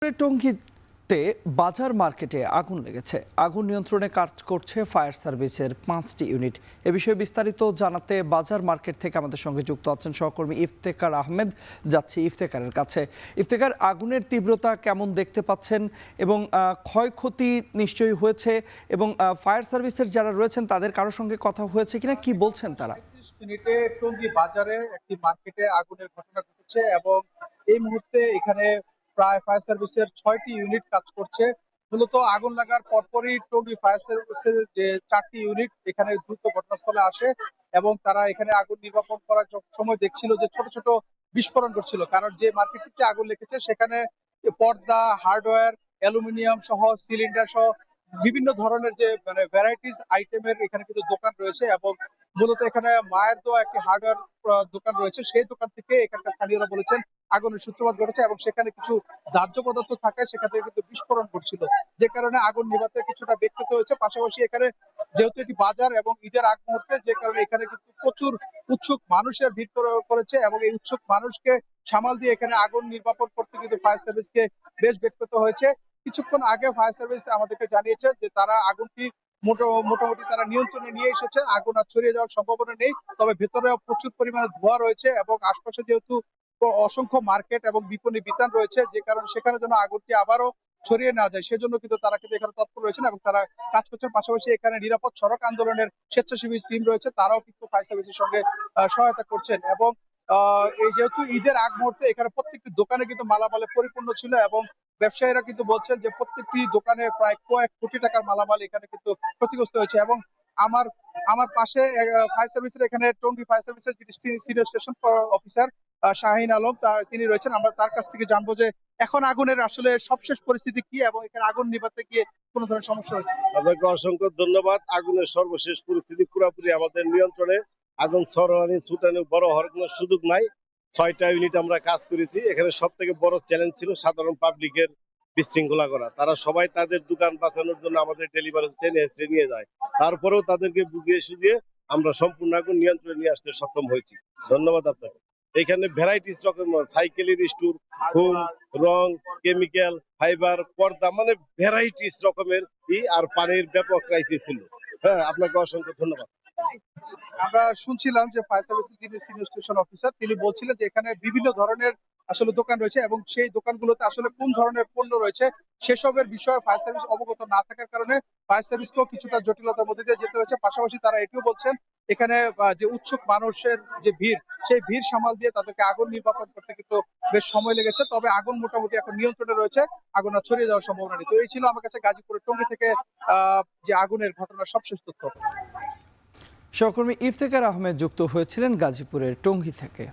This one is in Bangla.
গাজীপুরের টঙ্গীতে বাজার মার্কেটে আগুন লেগেছে। আগুন নিয়ন্ত্রণে কাজ করছে ফায়ার সার্ভিসের 5টি ইউনিট। এ বিষয়ে বিস্তারিত জানাতে বাজার মার্কেট থেকে আমাদের সঙ্গে যুক্ত আছেন সহকর্মী ইফতেখার আহমেদ। যাচ্ছি ইফতেখারের কাছে। ইফতেখার, আগুনের তীব্রতা কেমন দেখতে পাচ্ছেন এবং ক্ষয়ক্ষতি নিশ্চয়ই হয়েছে এবং ফায়ার সার্ভিসের যারা রয়েছেন তাদের কারোর সঙ্গে কথা হয়েছে কিনা, কি বলছেন তারা? ৩৫ মিনিটে টঙ্গী বাজারে একটি মার্কেটে আগুনের ঘটনা ঘটেছে এবং এই মুহূর্তে এখানে প্রায় ফায়ার সার্ভিসের ৬টি ইউনিট কাজ করছে। মূলত আগুন লাগার পরপরই টঙ্গী ফায়ার সার্ভিসের যে ৪টি ইউনিট এখানে দ্রুত ঘটনাস্থলে আসে এবং তারা এখানে আগুন নির্বাপন করার সময় দেখছিল যে ছোট ছোট বিস্ফোরণ ঘটছিল, কারণ যে মার্কেটটিতে আগুন লেগেছে সেখানে পর্দা, হার্ডওয়্যার, অ্যালুমিনিয়াম সহ সিলিন্ডার সহ বিভিন্ন ধরনের যে ভ্যারাইটিস আইটেমের এখানে কিন্তু দোকান রয়েছে এবং মূলত এখানে মায়ের দোয়া একটি হার্ডওয়্যার দোকান রয়েছে। সেই দোকান থেকে এখানকার স্থানীয়রা বলেছেন আগুনের সূত্রপাত ঘটেছে এবং সেখানে কিছু দাহ্য পদার্থ থাকায় সেখান থেকে কিন্তু বিস্ফোরণ ঘটছিল, যে কারণে আগুন নেভাতে কিছুটা ব্যাহত হয়েছে। পাশাপাশি এখানে যেহেতু এটি বাজার এবং ঈদের আগ মুহূর্তে, যে কারণে এখানে কিন্তু প্রচুর উৎসুক মানুষের ভিড় করেছে এবং এই উৎসুক মানুষকে সামাল দিয়ে এখানে আগুন নির্বাপন করতে কিন্তু ফায়ার সার্ভিসকে বেশ ব্যাহত হয়েছে। কিছুক্ষণ আগে ফায়ার সার্ভিস আমাদেরকে জানিয়েছে যে তারা আগুনটি মোটামুটি তারা নিয়ন্ত্রণে নিয়ে এসেছে। আগুন আর ছড়িয়ে যাওয়ার সম্ভাবনা নেই, তবে ভেতরে প্রচুর পরিমাণে ধোঁয়া রয়েছে এবং আশপাশে যেহেতু অসংখ্য মার্কেট এবং বিপণী বিতান রয়েছে, যে কারণে সেখানে যেন আগুনটি আবারও ছড়িয়ে না যায় সেজন্য কিন্তু তারা কিন্তু এখানে তৎপর রয়েছেন এবং তারা কাজ করছেন। পাশাপাশি এখানে নিরাপদ সড়ক আন্দোলনের স্বেচ্ছাসেবী টিম রয়েছে, তারাও কিন্তু ফায়ার সার্ভিসের সঙ্গে সহায়তা করছেন এবং এই যেহেতু ঈদের আগ মুহূর্তে এখানে প্রত্যেকটি দোকানে কিন্তু মালামালে পরিপূর্ণ ছিল এবং ব্যবসায়ীরা কিন্তু বলছেন যে প্রত্যেকটি দোকানে প্রায় কয়েক কোটি টাকার মালামাল এখানে কিন্তু ক্ষতিগ্রস্ত হয়েছে। এবং আমার আমার পাশে ফায়ার সার্ভিসের এখানে টঙ্গী ফায়ার সার্ভিসের যিনি senior station officer Shahin Alam তিনি রয়েছেন। আমরা তার কাছ থেকে জানবো যে এখন আগুনের আসলে সবশেষ পরিস্থিতি কি এবং এখানে আগুন নিভাতে গিয়ে কোনো ধরনের সমস্যা হচ্ছে? আপনাকে অসংখ্য ধন্যবাদ। আগুনের সর্বশেষ পরিস্থিতি পুরোপুরি আমাদের নিয়ন্ত্রণে। আগুন ছড়ানি ছুটানি বড় হওয়ার কোনো সুযোগ নাই। 6টা ইউনিট আমরা কাজ করেছি। এখানে সব থেকে বড় চ্যালেঞ্জ ছিল সাধারণ পাবলিকের বিশৃঙ্খলা করা। তারা সবাই তাদের দোকান বাঁচানোর জন্য আমাদের ডেলিভারি টেনে হেসড়ে নিয়ে যায়। তারপরেও তাদেরকে বুঝিয়ে সুঝিয়ে আমরা সম্পূর্ণ আগুন নিয়ন্ত্রণে নিয়ে আসতে সক্ষম হয়েছি। ধন্যবাদ আপনাকে। এখানে ভ্যারাইটিস রকমের সাইকেলের স্টোর, ফোম, রং, কেমিক্যাল, ফাইবার, পর্দা, মানে ভ্যারাইটিস রকমের আর পানির ব্যাপক ক্রাইসিস ছিল। হ্যাঁ, আপনাকে অসংখ্য ধন্যবাদ। আমরা শুনছিলাম যে ফায়ার সার্ভিসের যিনি সিনিয়র স্টেশন অফিসার তিনি বলছিলেন যে এখানে বিভিন্ন ধরনের আসলে দোকান রয়েছে এবং সেই দোকানগুলোতে আসলে কোন ধরনের পণ্য রয়েছে সেসবের বিষয়ে ফায়ার সার্ভিস অবগত না থাকার কারণে ফায়ার সার্ভিসকেও কিছুটা জটিলতার মধ্যে দিয়ে যেতে হয়েছে। পাশাপাশি তারা এটিও বলছেন এখানে যে উৎসুক মানুষের যে ভিড়, সেই ভিড় সামাল দিয়ে তাদেরকে আগুন নির্বাপন করতে কিন্তু বেশ সময় লেগেছে, তবে আগুন মোটামুটি এখন নিয়ন্ত্রণে রয়েছে, আগুন আর ছড়িয়ে যাওয়ার সম্ভাবনা নেই। তো এই ছিল আমার কাছে গাজীপুরের টঙ্গী থেকে যে আগুনের ঘটনার সবশেষ তথ্য। সহকর্মী ইফতেখার আহমেদ যুক্ত হয়েছিলেন গাজীপুরের টঙ্গী থেকে।